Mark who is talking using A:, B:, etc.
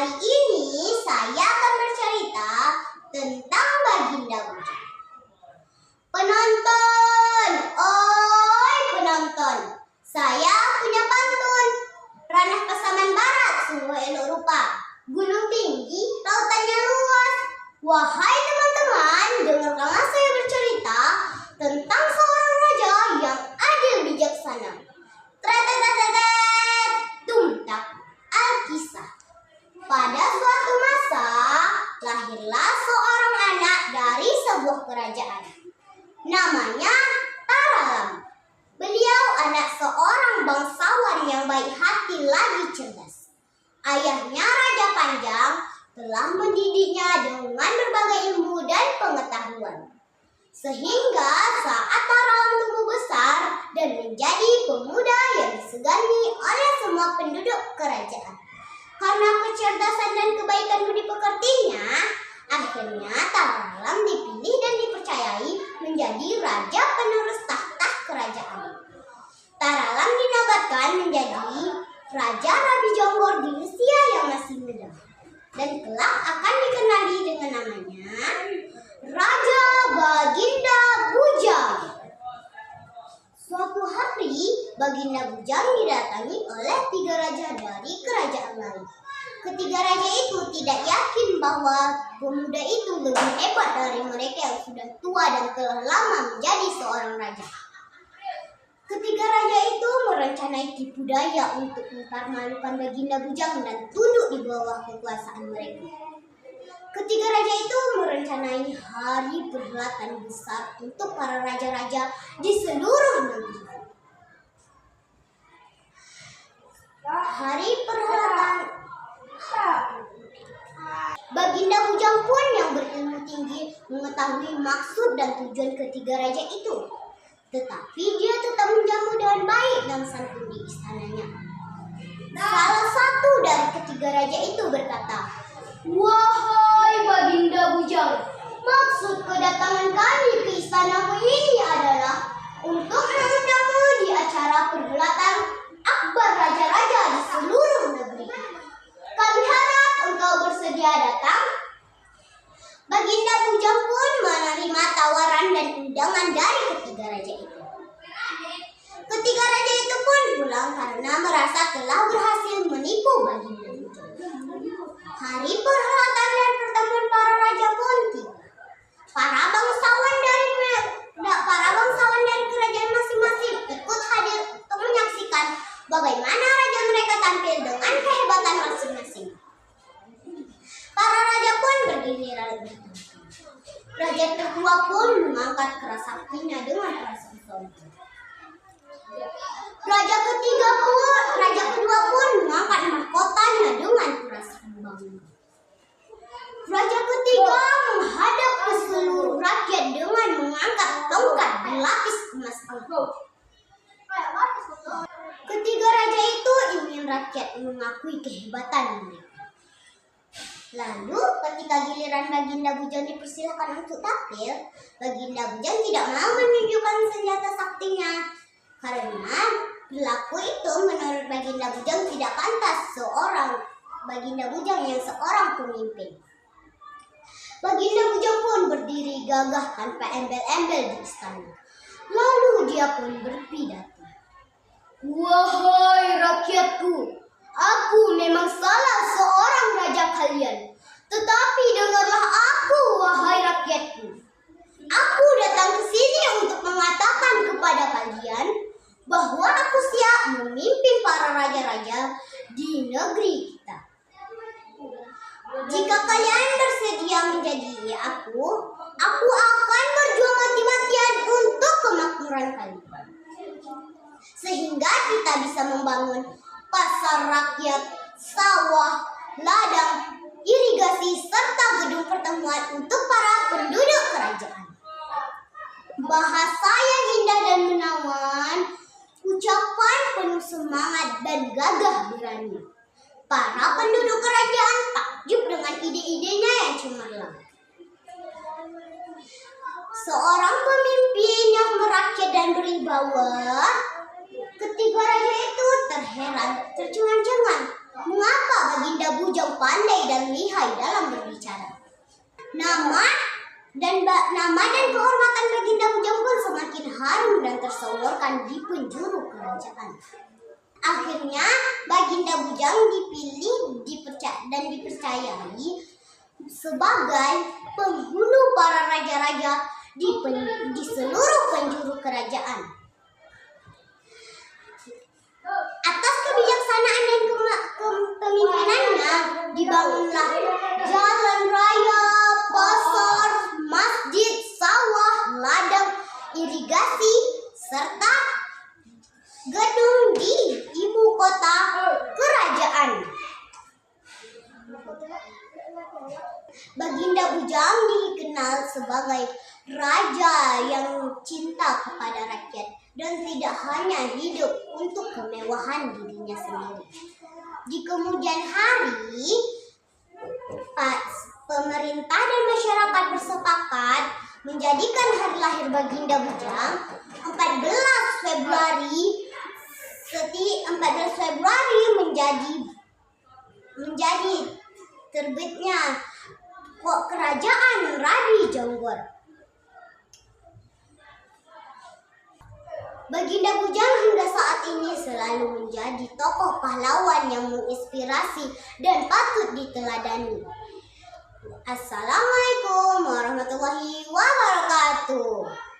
A: Kali ini saya akan bercerita tentang Baginda Bujang. Penonton, oi penonton, saya punya pantun. Ranah Pasaman Barat sungguh elok rupa, gunung tinggi, lautannya luas. Wahai teman-teman, dengarkanlah saya bercerita tentang seorang raja yang adil bijaksana. Tumtak Alkisah. Pada suatu masa, lahirlah seorang anak dari sebuah kerajaan. Namanya Taralam. Beliau anak seorang bangsawan yang baik hati lagi cerdas. Ayahnya Raja Panjang telah mendidiknya dengan berbagai ilmu dan pengetahuan. Sehingga saat Taralam tumbuh besar dan menjadi pemuda yang disegani oleh semua penduduk kerajaan. Karena kecerdasan dan kebaikan budi pekertinya, akhirnya Taralam dipilih dan dipercayai menjadi raja penerus tahta kerajaan. Taralam dinobatkan menjadi Raja Rabi Jonggor di usia yang masih muda, dan kelak akan dikenali dengan namanya Raja Baginda Bujang. Suatu hari, Baginda Bujang didatangi oleh 3 raja dari kerajaan lain. Ketiga raja itu tidak yakin bahwa pemuda itu lebih hebat dari mereka yang sudah tua dan telah lama menjadi seorang raja. Ketiga raja itu merencanai tipu daya untuk mempermalukan Baginda Bujang dan tunduk di bawah kekuasaan mereka. Ketiga raja itu merencanai hari perhelatan besar untuk para raja-raja di seluruh negeri. Hari perhelatan, Baginda Bujang pun yang berilmu tinggi mengetahui maksud dan tujuan ketiga raja itu. Tetapi dia tetap menjamu dengan baik dan santun di istananya. Salah satu dari ketiga raja itu berkata, "Wahai Baginda Bujang, maksud kedatangan kami ke istanamu ini adalah untuk mengundangmu di acara perhelatan akbar raja-raja di seluruh negeri. Kami harap engkau bersedia datang." Baginda Bujang pun menerima tawaran dan undangan dari ketiga raja itu. Ketiga raja itu pun pulang karena merasa telah berhasil menipu Baginda Bujang. Hari perhelatan dan pertemuan para raja pun tiba. Para bangsawan dari kerajaan masing-masing ikut hadir untuk menyaksikan bagaimana raja mereka tampil dengan kehebatan masing-masing. Para raja pun bergiliran bertemu. Raja tertua pun mengangkat keras saktinya dengan perasaan sombong. Raja kedua pun mengangkat mahkotanya dengan perasaan bangga. Raja ketiga menghadap ke seluruh rakyat dengan mengangkat tongkat berlapis emas anggur. Ketiga raja itu ingin rakyat mengakui kehebatan mereka. Lalu ketika giliran Baginda Bujang dipersilakan untuk tampil, Baginda Bujang tidak mau menunjukkan senjata saktinya. Karena perilaku itu menurut Baginda Bujang tidak pantas seorang Baginda Bujang yang seorang pemimpin. Baginda Bujang pun berdiri gagah tanpa embel-embel di istana. Lalu dia pun berpidato. "Wahai rakyatku, aku memang salah seorang raja kalian. Tetapi dengarlah aku, wahai rakyatku. Aku datang ke sini untuk mengatakan kepada kalian bahwa aku siap memimpin para raja-raja di negeri kita. Jika kalian bersedia menjadi aku akan berjuang mati-matian untuk kemakmuran kalian. Sehingga kita bisa membangun pasar rakyat, sawah, ladang, irigasi, serta gedung pertemuan untuk para penduduk kerajaan." Bahasa yang indah dan menawan, ucapan penuh semangat dan gagah berani. Para penduduk kerajaan takjub dengan ide-idenya yang cemerlang. Seorang pemimpin yang merakyat dan berwibawa, ketiga raja itu terheran, tercengang-cengang. Mengapa Baginda Bujang pandai nama dan kehormatan Baginda Bujang pun semakin harum dan tersohorkan di penjuru kerajaan. Akhirnya Baginda Bujang dipilih dan dipercayai sebagai penghulu para raja-raja di seluruh penjuru kerajaan. Atas kebijaksanaan dan kepemimpinannya dibangunlah jalan raya, pasar, masjid, sawah, ladang, irigasi, serta gedung di ibu kota kerajaan. Baginda Bujang dikenal sebagai raja yang cinta kepada rakyat dan tidak hanya hidup untuk kemewahan dirinya sendiri. Di kemudian hari, pemerintah dan masyarakat bersepakat menjadikan hari lahir Baginda Bujang 14 Februari menjadi terbitnya kerajaan Radi Jonggor. Baginda Bujang hingga saat ini selalu menjadi tokoh pahlawan yang menginspirasi dan patut diteladani. Assalamualaikum warahmatullahi wabarakatuh.